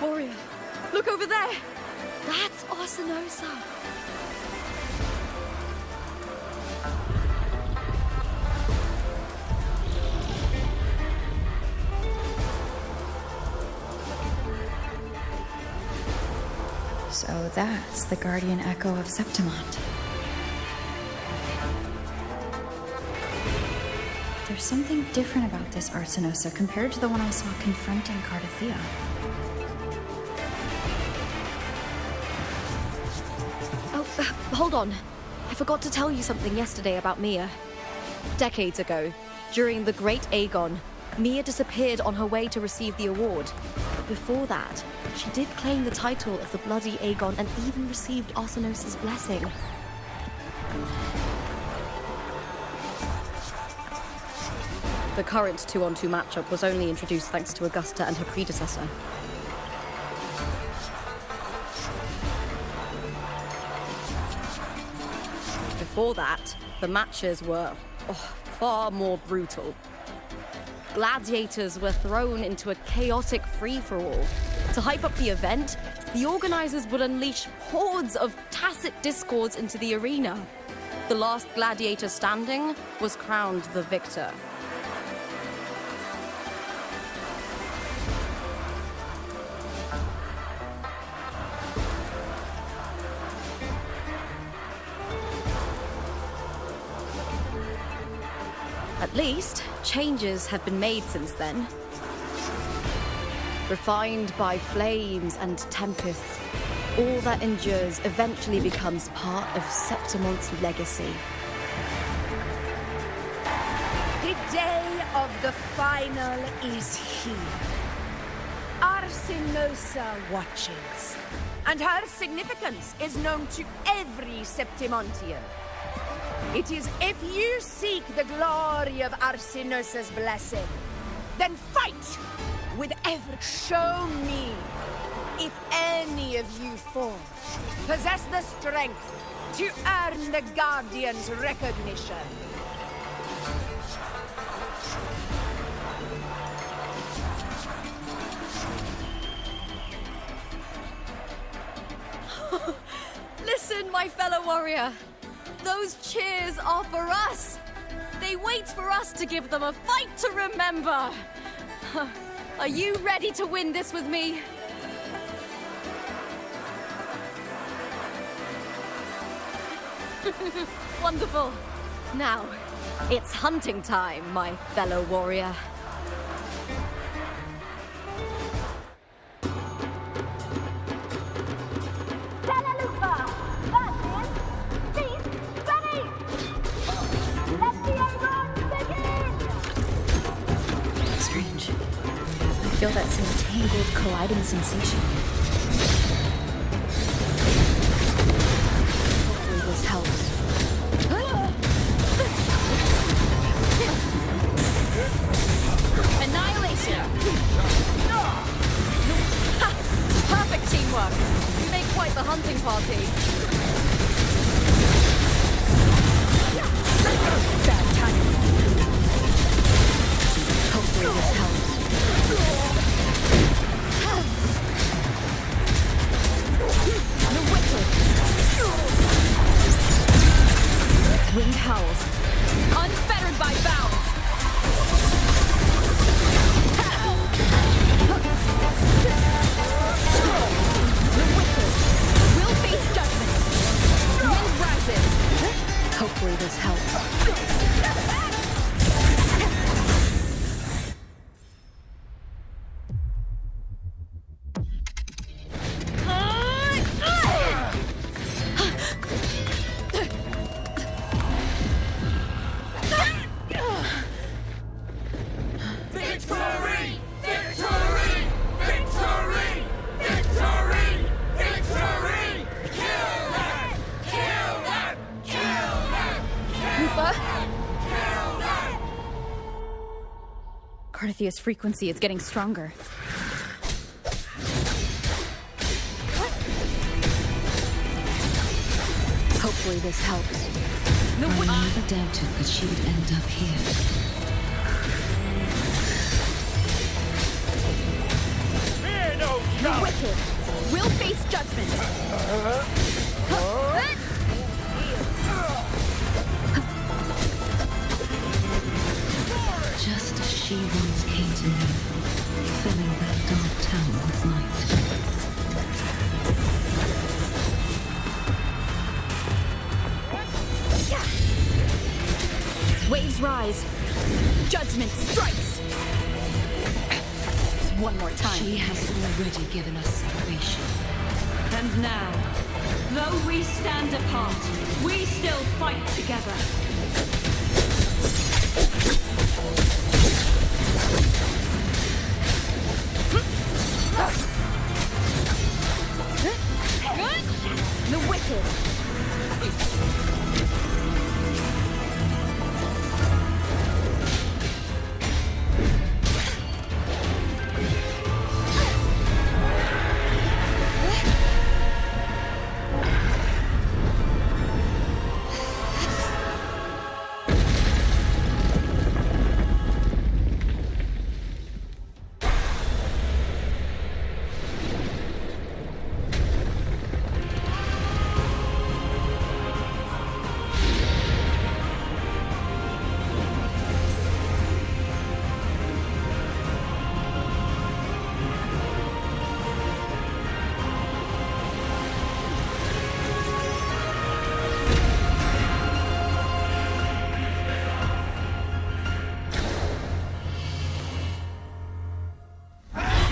Warrior, look over there! That's Arsinosa! So that's the guardian echo of Septimont. There's something different about this Arsinosa compared to the one I saw confronting Cardathea. Hold on. I forgot to tell you something yesterday about Mia. Decades ago, during the Great Aegon, Mia disappeared on her way to receive the award. But before that, she did claim the title of the Bloody Aegon and even received Arsinosa's blessing. The current 2-on-2 matchup was only introduced thanks to Augusta and her predecessor. Before that, the matches were far more brutal. Gladiators were thrown into a chaotic free-for-all. To hype up the event, the organizers would unleash hordes of tacit discords into the arena. The last gladiator standing was crowned the victor. At least, changes have been made since then. Refined by flames and tempests, all that endures eventually becomes part of Septimont's legacy. The day of the final is here. Arsinosa watches, and her significance is known to every Septimontian. It is if you seek the glory of Arsinosa's blessing, then fight with effort. Show me if any of you four possess the strength to earn the Guardian's recognition. Listen, my fellow warrior. Those cheers are for us. They wait for us to give them a fight to remember. Are you ready to win this with me? Wonderful. Now, it's hunting time, my fellow warrior. I feel that same tangled, colliding sensation. Hopefully this helps. Annihilation! Perfect teamwork! You make quite the hunting party. Bad timing. Hopefully this helps. Winged howls, unfettered by bounds. The wicked will face judgment. Wind rises. Hopefully this helps. Cardathea's frequency is getting stronger. Hopefully this helps. I never doubted that she would end up here. The wicked wicked will face judgment. Just as she once came to me, filling that dark tower with light. Waves rise. Judgment strikes. One more time. She has already given us salvation. And now, though we stand apart, we still fight together. The wicked.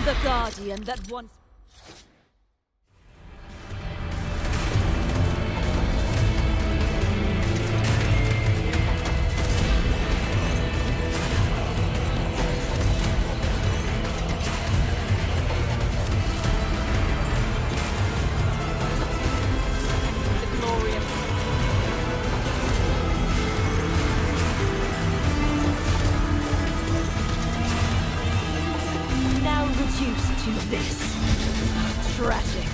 The guardian that once... The glorious... Now reduced to this. Tragic.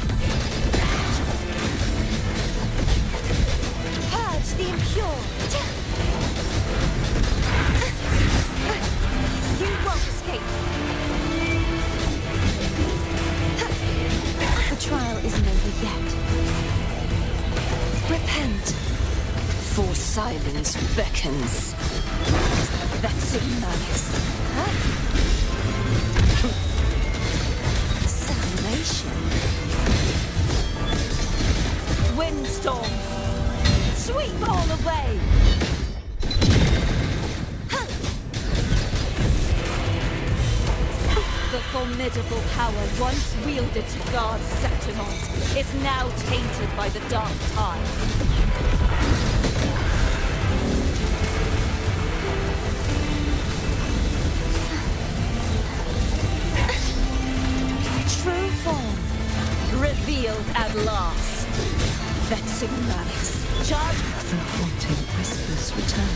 Purge the impure. You won't escape. The trial isn't over yet. Repent. For silence beckons. That's it, malice. Salvation. Windstorm. Sweep all away. The formidable power once wielded to guard Septimont is now tainted by the dark tide. True form, revealed at last. Vexing malice, charge. The haunting whispers return.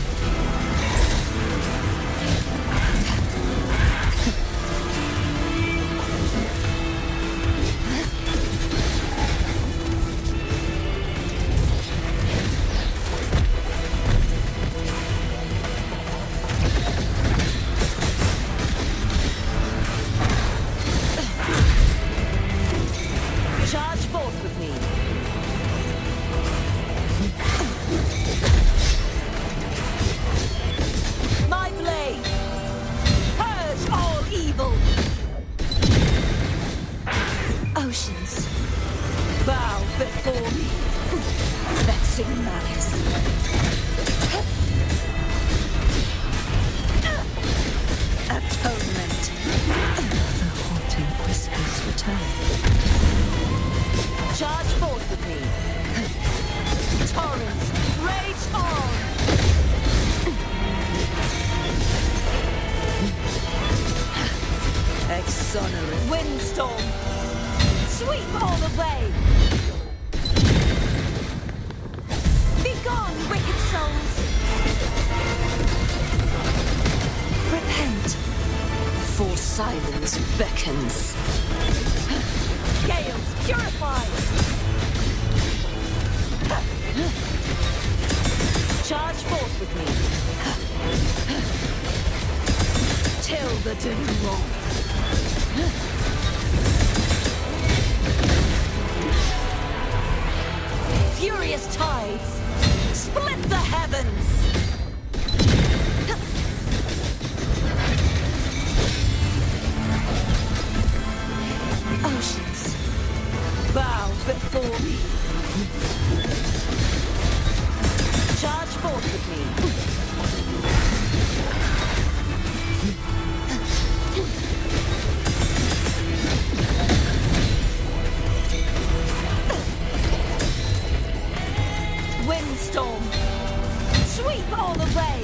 Charge forth with me. My blade! Purge all evil! Oceans, bow before me. Vexing malice. Atonement. The haunting whispers return. Charge forth with me. Torrents, rage on! Exonerate. Windstorm, sweep all away! Begone, wicked souls! Repent, for silence beckons. Gales, purify! Charge forth with me. Till the denouement. Charge forth with me. Windstorm! Sweep all the way!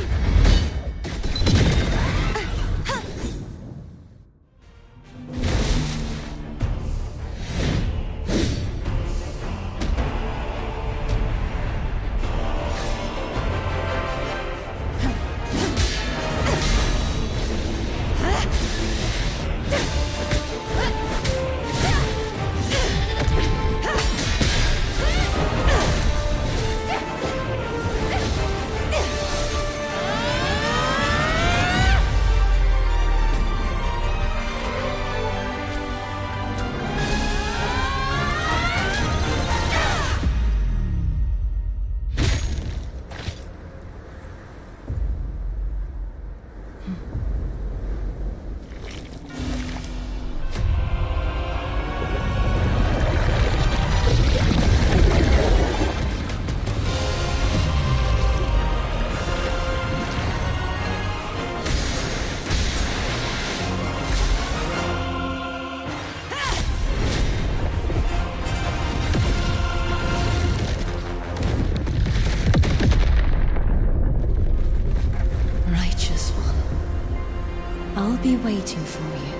I'll be waiting for you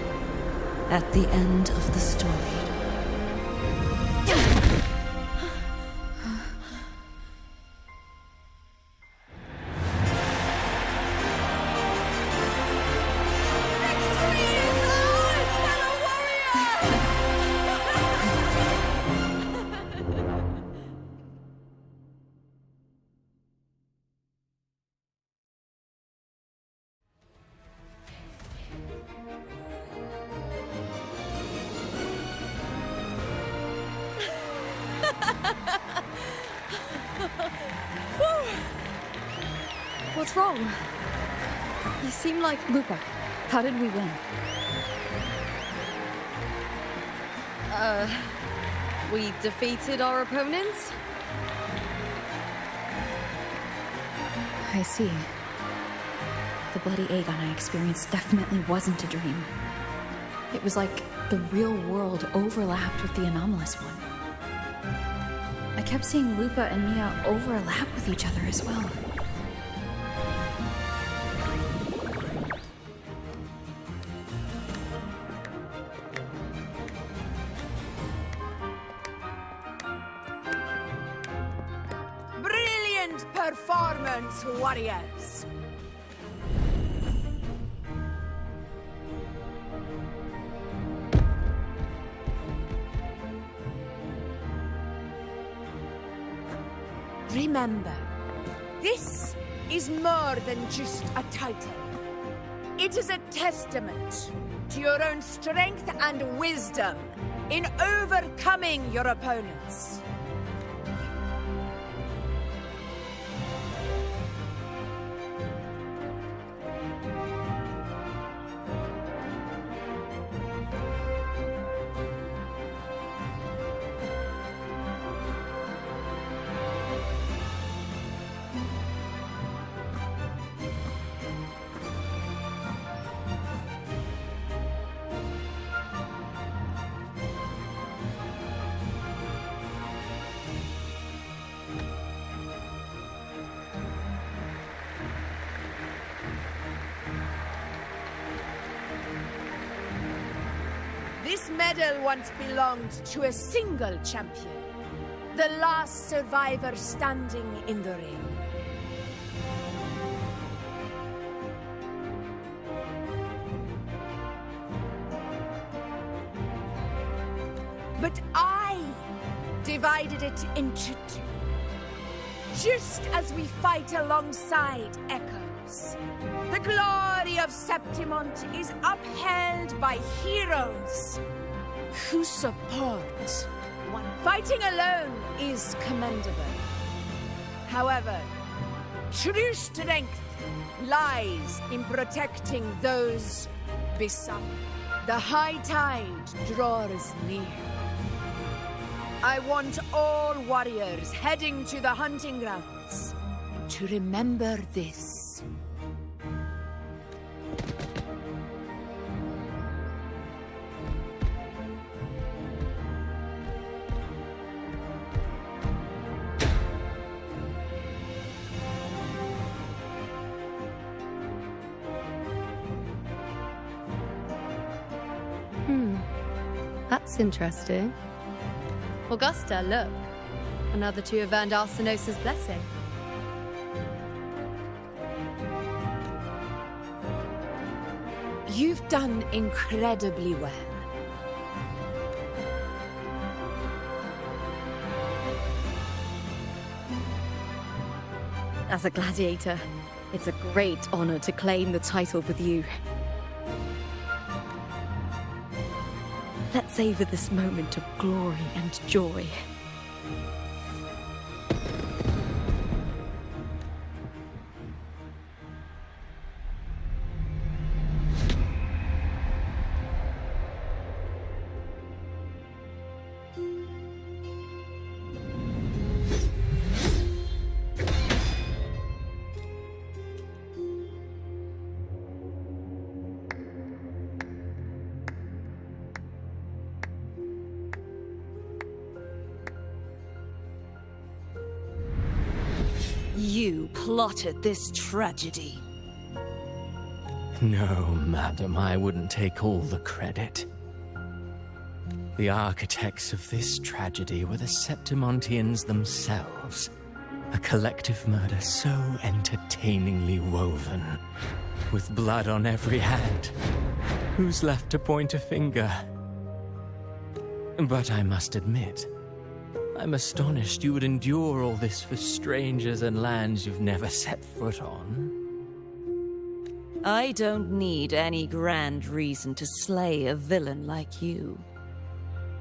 at the end of the story. What's wrong? You seem like... Lupa, how did we win? We defeated our opponents? I see. The bloody Aegon I experienced definitely wasn't a dream. It was like the real world overlapped with the anomalous one. I kept seeing Lupa and Mia overlap with each other as well. Brilliant performance, warriors! Remember, this is more than just a title. It is a testament to your own strength and wisdom in overcoming your opponents. This medal once belonged to a single champion, the last survivor standing in the ring. But I divided it into two, just as we fight alongside echoes. The glory of Septimont is upheld by heroes who support one. Fighting alone is commendable. However, true strength lies in protecting those beside. The high tide draws near. I want all warriors heading to the hunting grounds to remember this. That's interesting. Augusta, look. Another two have earned Arsenos's blessing. You've done incredibly well. As a gladiator, it's a great honor to claim the title with you. Let's savor this moment of glory and joy. You plotted this tragedy. No, madam, I wouldn't take all the credit. The architects of this tragedy were the Septimontians themselves. A collective murder so entertainingly woven, with blood on every hand. Who's left to point a finger? But I must admit, I'm astonished you would endure all this for strangers and lands you've never set foot on. I don't need any grand reason to slay a villain like you.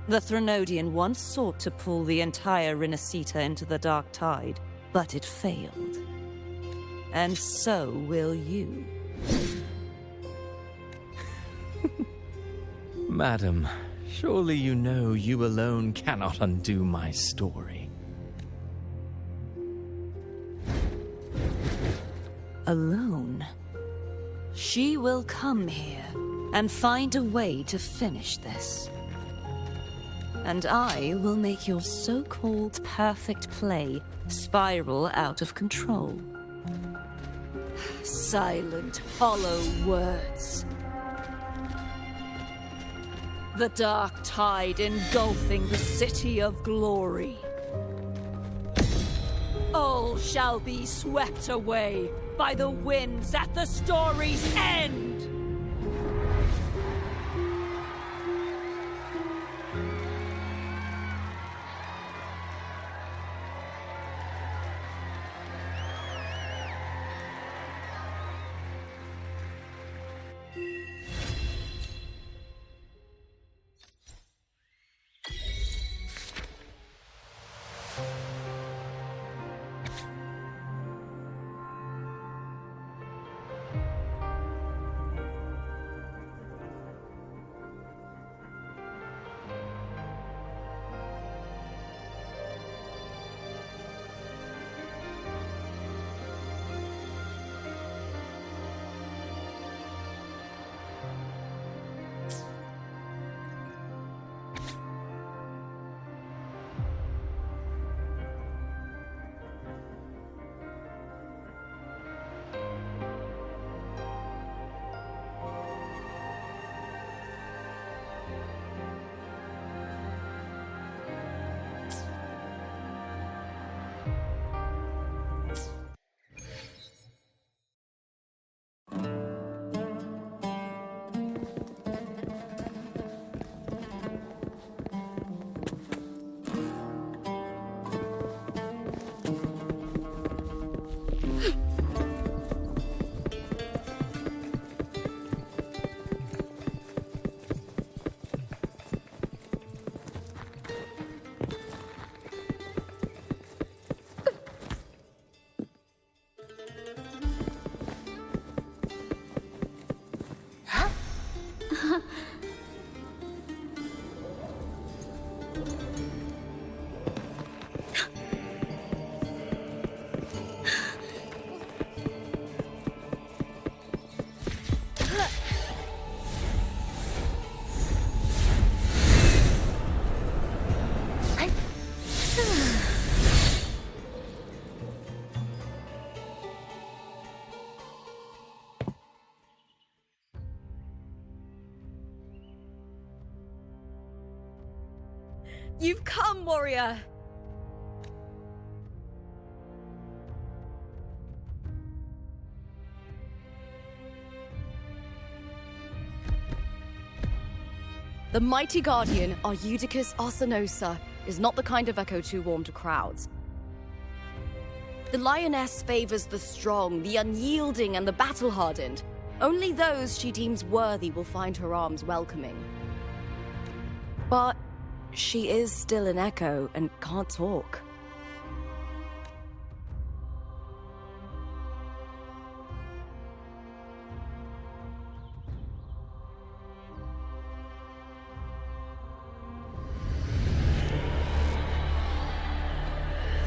The Threnodian once sought to pull the entire Rinascita into the Dark Tide, but it failed. And so will you. Madam, surely you know you alone cannot undo my story. Alone? She will come here and find a way to finish this. And I will make your so-called perfect play spiral out of control. Silent, hollow words. The dark tide engulfing the city of glory. All shall be swept away by the winds at the story's end! You've come, warrior! The mighty guardian, Arudicus Arsinosa, is not the kind of echo too warm to crowds. The lioness favors the strong, the unyielding, and the battle-hardened. Only those she deems worthy will find her arms welcoming. But she is still an echo and can't talk.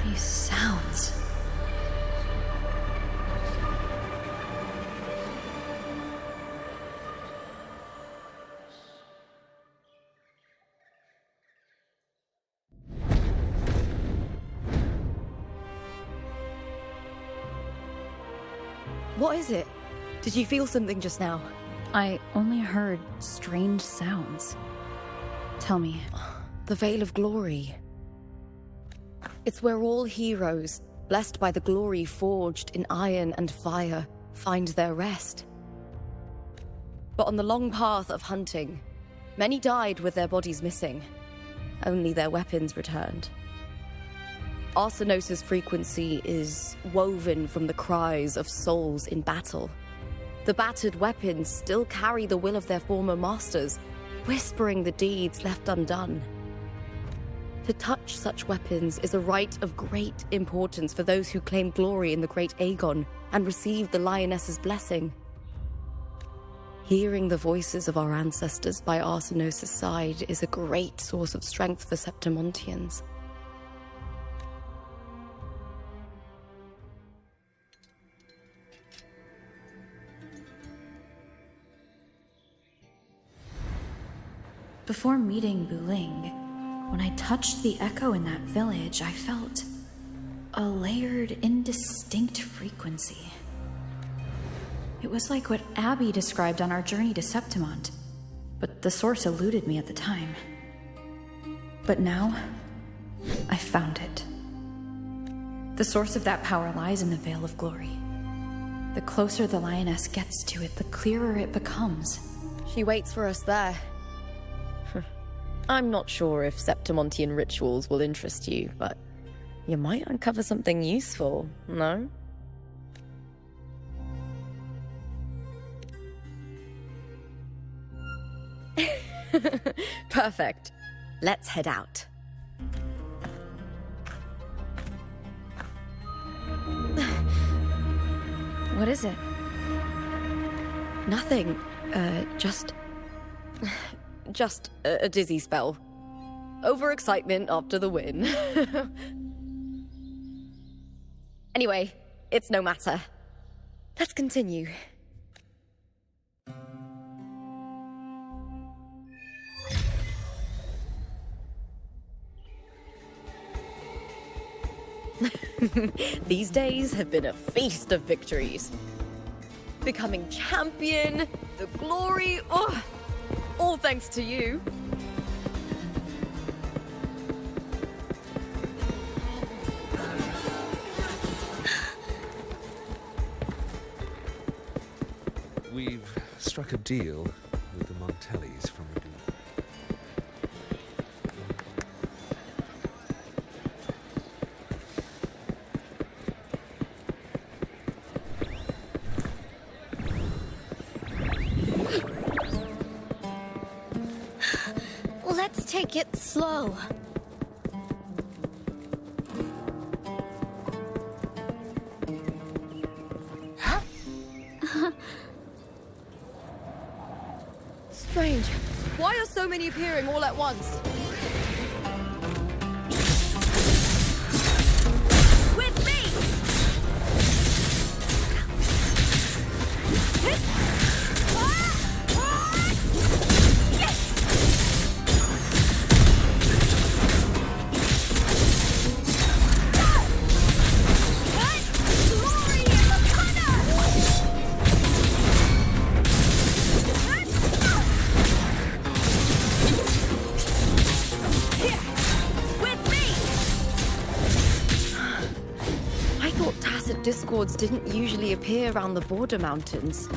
These sounds. What is it? Did you feel something just now? I only heard strange sounds. Tell me. The Veil of Glory. It's where all heroes, blessed by the glory forged in iron and fire, find their rest. But on the long path of hunting, many died with their bodies missing. Only their weapons returned. Arsinosa's frequency is woven from the cries of souls in battle. The battered weapons still carry the will of their former masters, whispering the deeds left undone. To touch such weapons is a rite of great importance for those who claim glory in the great Aegon and receive the Lioness's blessing. Hearing the voices of our ancestors by Arsinosa's side is a great source of strength for Septimontians. Before meeting Buling, when I touched the echo in that village, I felt a layered, indistinct frequency. It was like what Abby described on our journey to Septimont, but the source eluded me at the time. But now, I found it. The source of that power lies in the Veil of Glory. The closer the Lioness gets to it, the clearer it becomes. She waits for us there. I'm not sure if Septimontian rituals will interest you, but you might uncover something useful, no? Perfect. Let's head out. What is it? Nothing. Just a dizzy spell. Overexcitement after the win. Anyway, it's no matter. Let's continue. These days have been a feast of victories. Becoming champion, the glory, all thanks to you. We've struck a deal with the Montellis from Redeem. Let's take it slow. Strange. Why are so many appearing all at once? With me! discords didn't usually appear around the border mountains.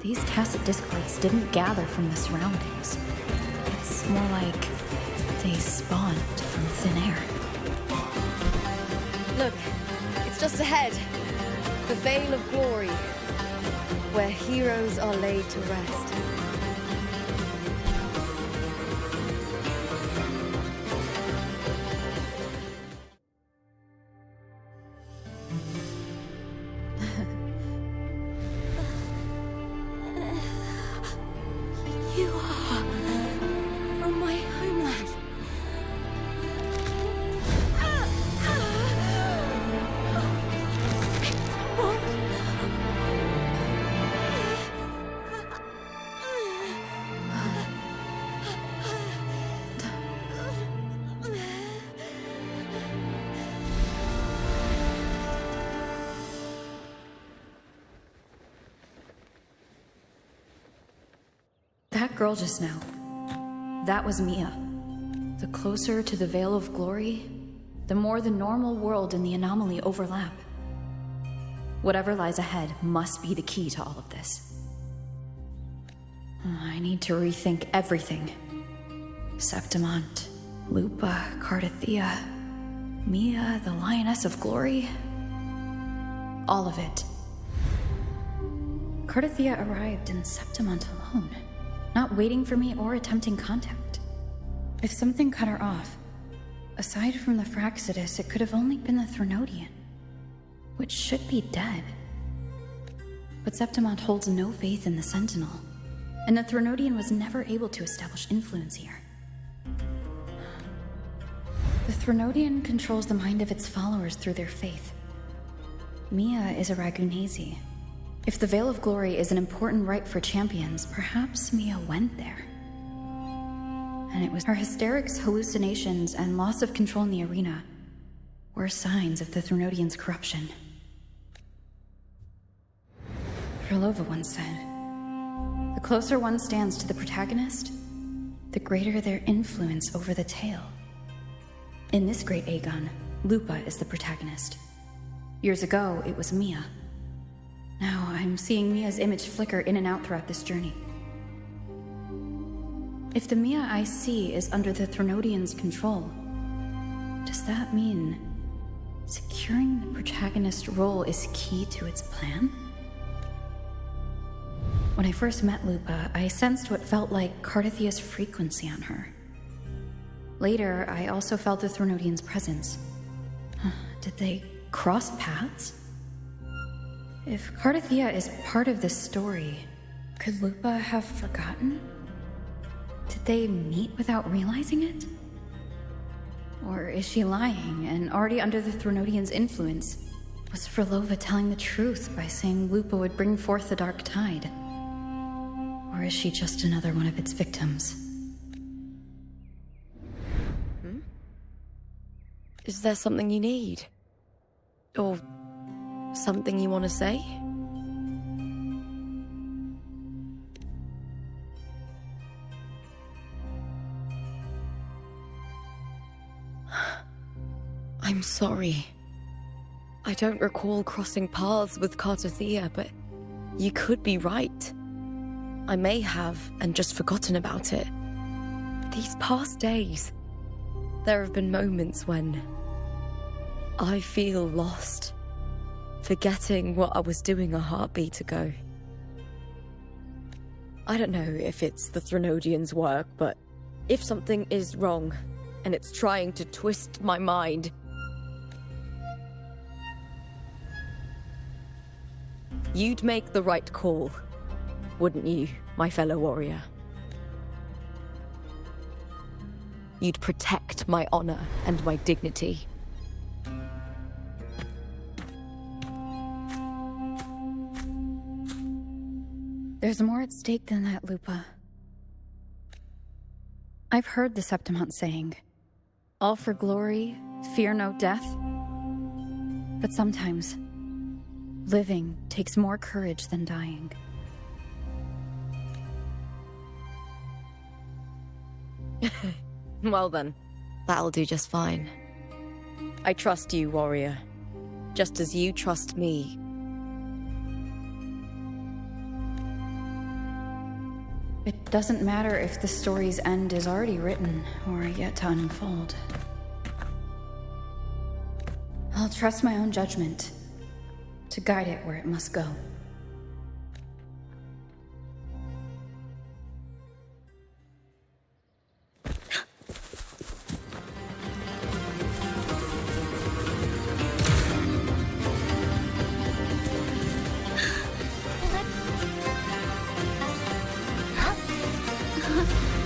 These tacit discords didn't gather from the surroundings. It's more like they spawned from thin air. Look, it's just ahead. The Veil of Glory, where heroes are laid to rest. You are from my homeland. That girl just now, that was Mia. The closer to the Veil of Glory, the more the normal world and the anomaly overlap. Whatever lies ahead must be the key to all of this. I need to rethink everything. Septimont, Lupa, Cardathea, Mia, the Lioness of Glory. All of it. Cardathea arrived in Septimont alone, not waiting for me or attempting contact. If something cut her off, aside from the Fraxidus, it could have only been the Threnodian, which should be dead. But Septimont holds no faith in the Sentinel, and the Threnodian was never able to establish influence here. The Threnodian controls the mind of its followers through their faith. Mia is a Ragunesi. If the Veil of Glory is an important rite for champions, perhaps Mia went there. And it was her hysterics, hallucinations, and loss of control in the arena were signs of the Threnodian's corruption. Krylova once said, "The closer one stands to the protagonist, the greater their influence over the tale." In this great Aegon, Lupa is the protagonist. Years ago, it was Mia. Now I'm seeing Mia's image flicker in and out throughout this journey. If the Mia I see is under the Threnodian's control, does that mean securing the protagonist role is key to its plan? When I first met Lupa, I sensed what felt like Cardathea's frequency on her. Later, I also felt the Threnodian's presence. Did they cross paths? If Cardathea is part of this story, could Lupa have forgotten? Did they meet without realizing it? Or is she lying and already under the Threnodian's influence? Was Krylova telling the truth by saying Lupa would bring forth the Dark Tide? Or is she just another one of its victims? Is there something you need? Or something you want to say? I'm sorry. I don't recall crossing paths with Cardathea, but you could be right. I may have and just forgotten about it. These past days, there have been moments when I feel lost, forgetting what I was doing a heartbeat ago. I don't know if it's the Threnodian's work, but if something is wrong and it's trying to twist my mind, you'd make the right call, wouldn't you, my fellow warrior? You'd protect my honor and my dignity. There's more at stake than that, Lupa. I've heard the Septimont saying, "All for glory, fear no death." But sometimes, living takes more courage than dying. Well then, that'll do just fine. I trust you, warrior. just as you trust me. It doesn't matter if the story's end is already written or yet to unfold. I'll trust my own judgment to guide it where it must go.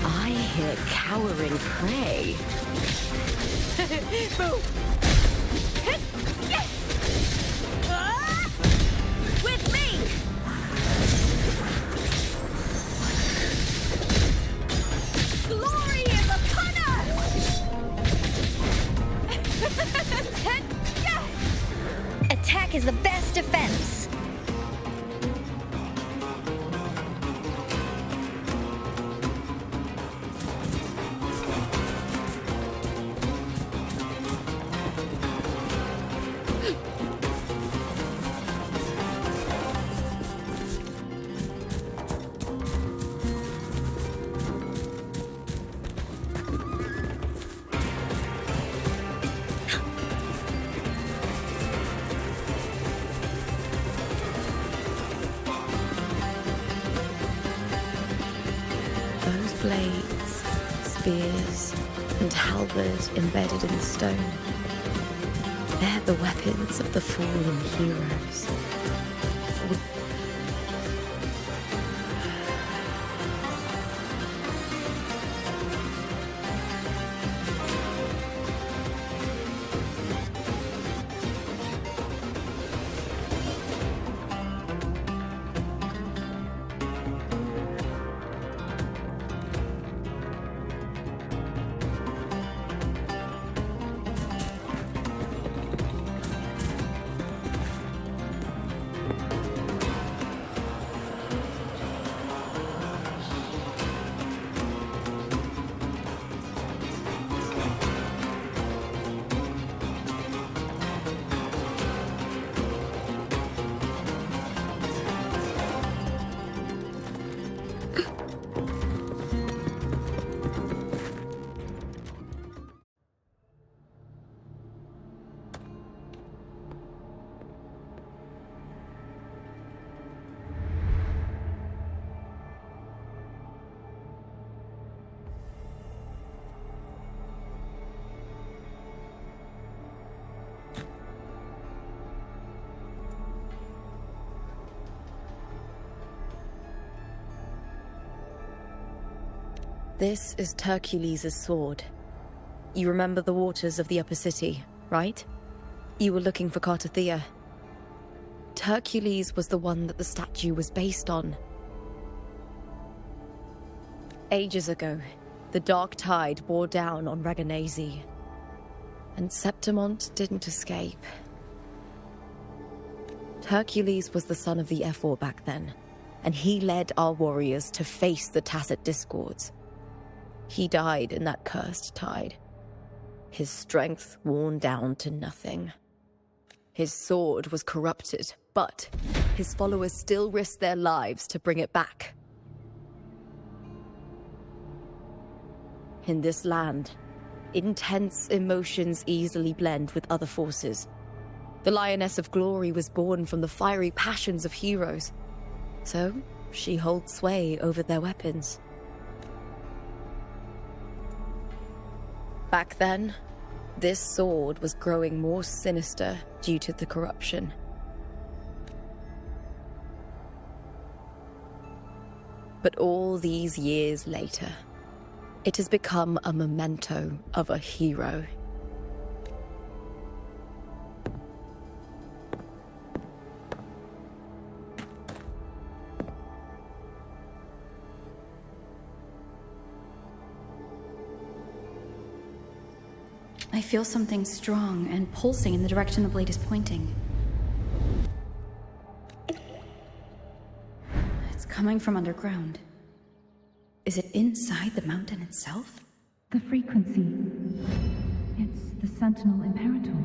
I hear cowering prey. Boom! With me! Glory is upon us! Attack is the best defense. Those blades, spears, and halberd embedded in stone. They're the weapons of the fallen heroes. This is Hercules' sword. You remember the waters of the upper city, right? You were looking for Cartothea. Hercules was the one that the statue was based on. Ages ago, the dark tide bore down on Reganese, and Septimont didn't escape. Hercules was the son of the Ephor back then, and he led our warriors to face the Tacit Discords. He died in that cursed tide, his strength worn down to nothing. His sword was corrupted, but his followers still risked their lives to bring it back. In this land, intense emotions easily blend with other forces. The Lioness of Glory was born from the fiery passions of heroes, so she holds sway over their weapons. Back then, this sword was growing more sinister due to the corruption. But all these years later, it has become a memento of a hero. I feel something strong and pulsing in the direction the blade is pointing. It's coming from underground. Is it inside the mountain itself? The frequency. It's the Sentinel Imperator.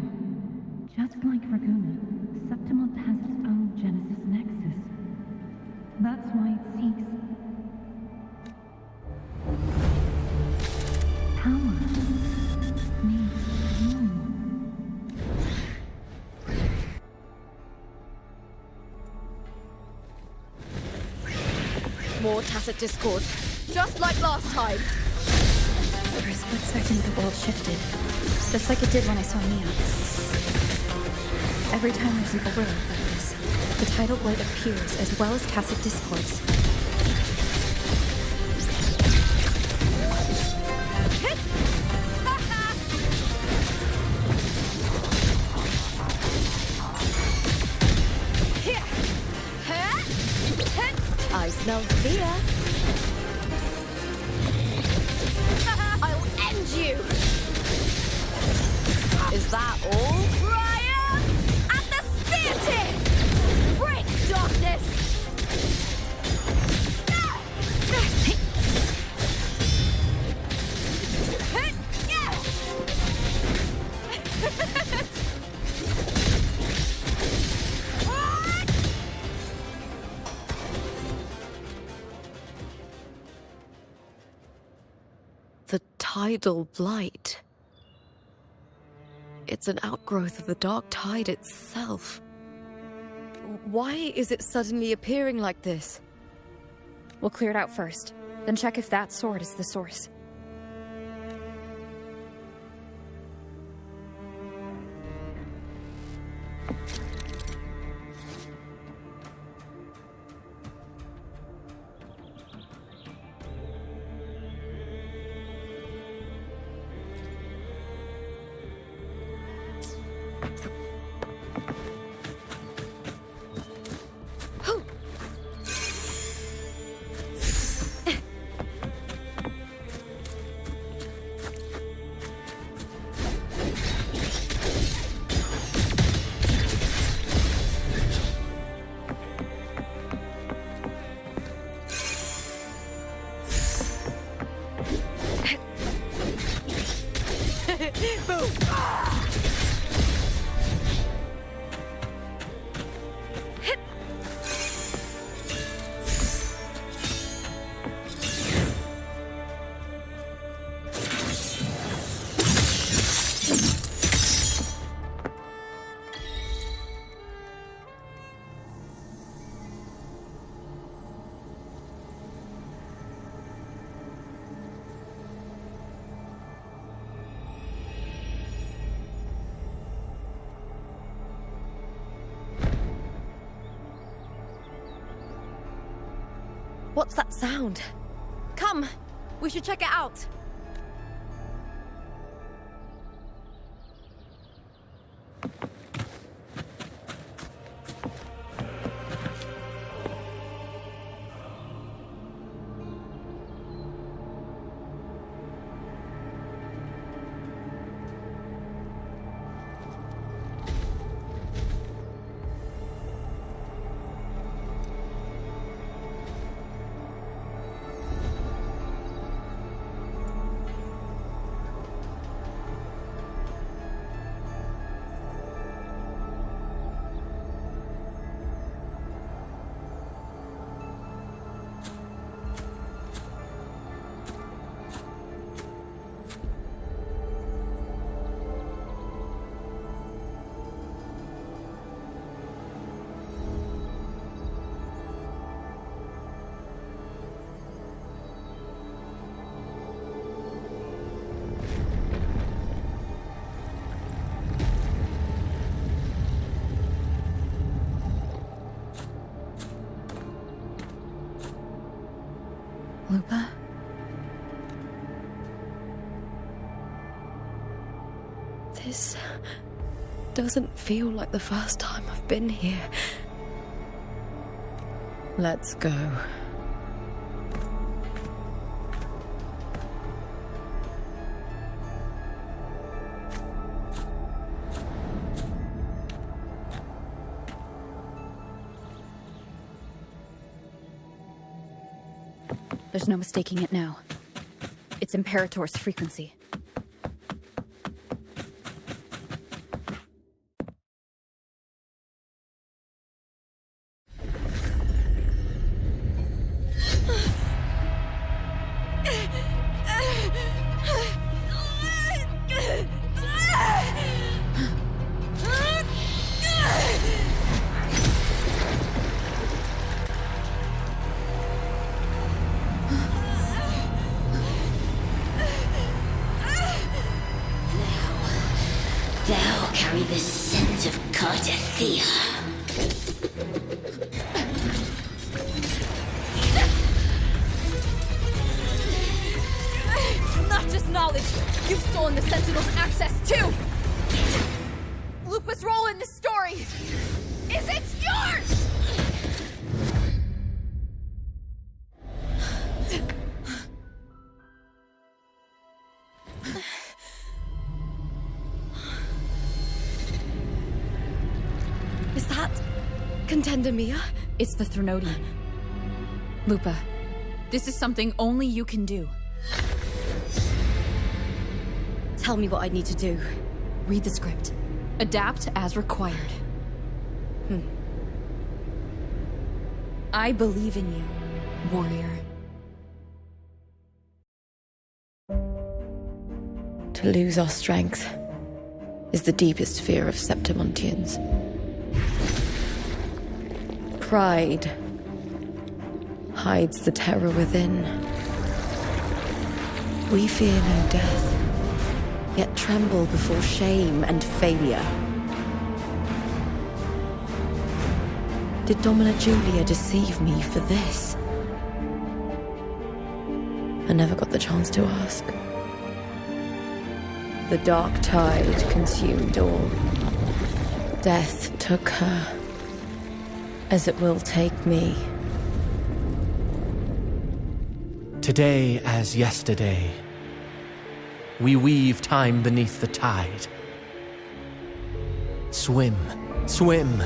Just like Raguna, Septimont has its own Genesis Nexus. That's why it seeks power. Needs More tacit discord, just like last time. For a split second, the world shifted. Just like it did when I saw Mia. Every time there's an overlap like this, the tidal blade appears as well as tacit discords. I smell fear. I'll end you. Is that all? Brian! At the spear tip! Break darkness! The tidal blight. It's an outgrowth of the dark tide itself. Why is it suddenly appearing like this? We'll clear it out first, then check if that sword is the source. What's that sound? Come, we should check it out. Lupa? This doesn't feel like the first time I've been here. Let's go. There's no mistaking it now. It's Imperator's frequency. carry the scent of Cardathia. Not just knowledge, you've stolen the Sentinel's access too! Lupus' role in this story, is it yours? Is that Contender Mia? It's the Threnodian. Lupa, this is something only you can do. Tell me what I need to do. Read the script. Adapt as required. I believe in you, warrior. To lose our strength is the deepest fear of Septimontians. Pride hides the terror within. We fear no death, yet tremble before shame and failure. Did Domina Julia deceive me for this? I never got the chance to ask. The dark tide consumed all. Death took her, as it will take me. Today as yesterday, we weave time beneath the tide. Swim, swim,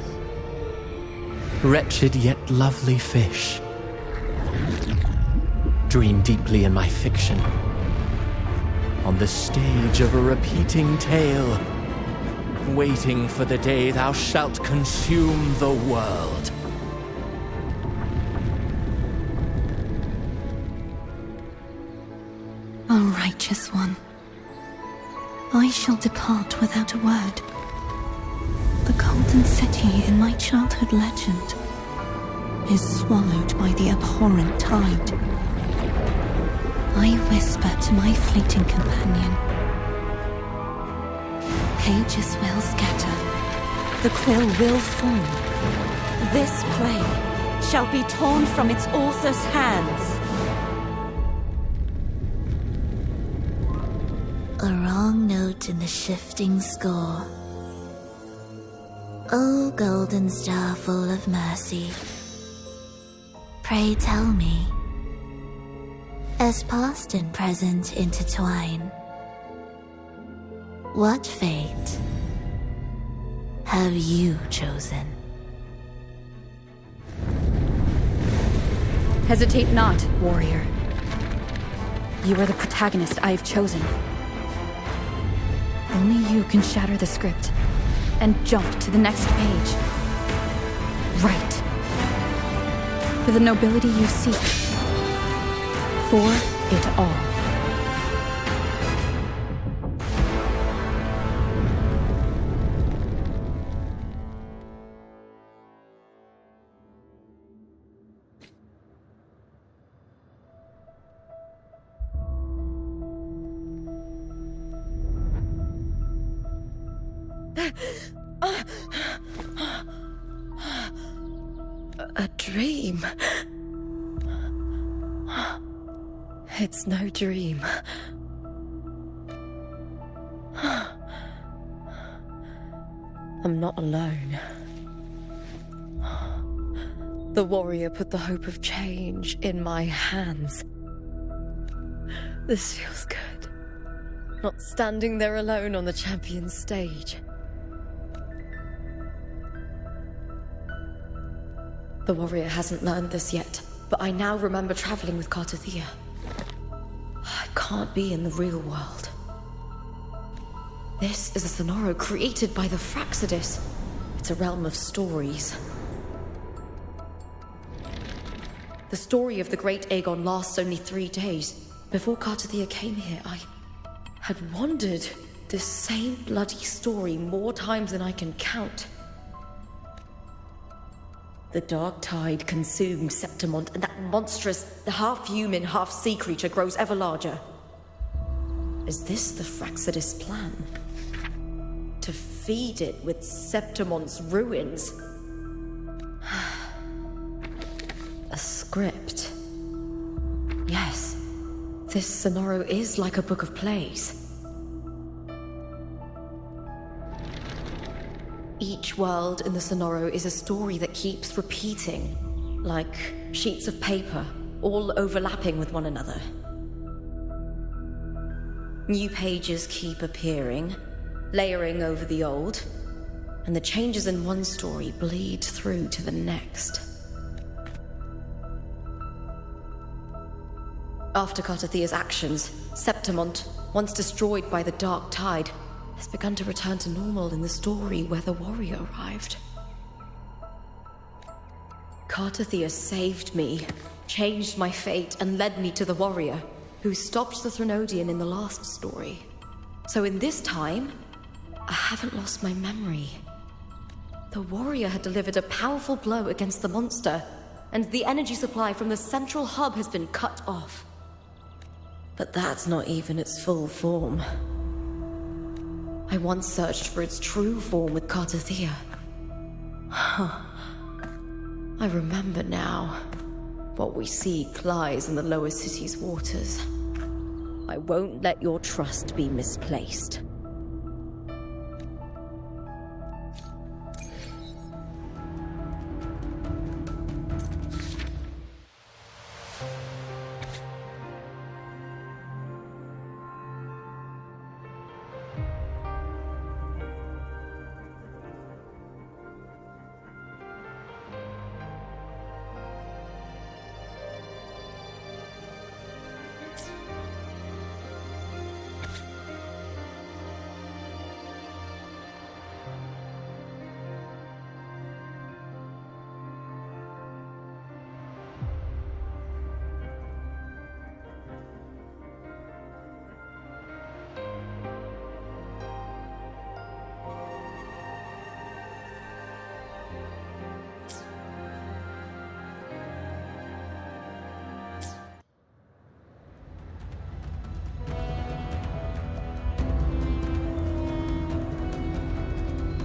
wretched yet lovely fish. Dream deeply in my fiction, on the stage of a repeating tale, waiting for the day thou shalt consume the world. O righteous one, I shall depart without a word. The golden city in my childhood legend is swallowed by the abhorrent tide. I whisper to my fleeting companion. Pages will scatter, the quill will fall. This play shall be torn from its author's hands. A wrong note in the shifting score. O golden star full of mercy, pray tell me, as past and present intertwine, what fate have you chosen? Hesitate not, warrior. You are the protagonist I have chosen. Only you can shatter the script and jump to the next page. Right. For the nobility you seek. For it all. A dream. It's no dream. I'm not alone. The warrior put the hope of change in my hands. This feels good. Not standing there alone on the champion's stage. The warrior hasn't learned this yet, but I now remember traveling with Cardathia. I can't be in the real world. This is a Sonoro created by the Fraxidus. It's a realm of stories. The story of the great Aegon lasts only 3 days. Before Cardathia came here, I had wandered this same bloody story more times than I can count. The dark tide consumed Septimont, and that monstrous, half-human, half-sea creature grows ever larger. Is this the Fraxidus plan? to feed it with Septimon's ruins. A script. Yes, this Sonoro is like a book of plays. Each world in the Sonoro is a story that keeps repeating, like sheets of paper, all overlapping with one another. New pages keep appearing, layering over the old, and the changes in one story bleed through to the next. After Cartathea's actions, Septimont, once destroyed by the Dark Tide, has begun to return to normal in the story where the warrior arrived. Cartathea saved me, changed my fate, and led me to the warrior, who stopped the Threnodian in the last story. So in this time, I haven't lost my memory. The warrior had delivered a powerful blow against the monster, and the energy supply from the central hub has been cut off. But that's not even its full form. I once searched for its true form with Cartathea. I remember now. What we seek lies in the lower city's waters. I won't let your trust be misplaced.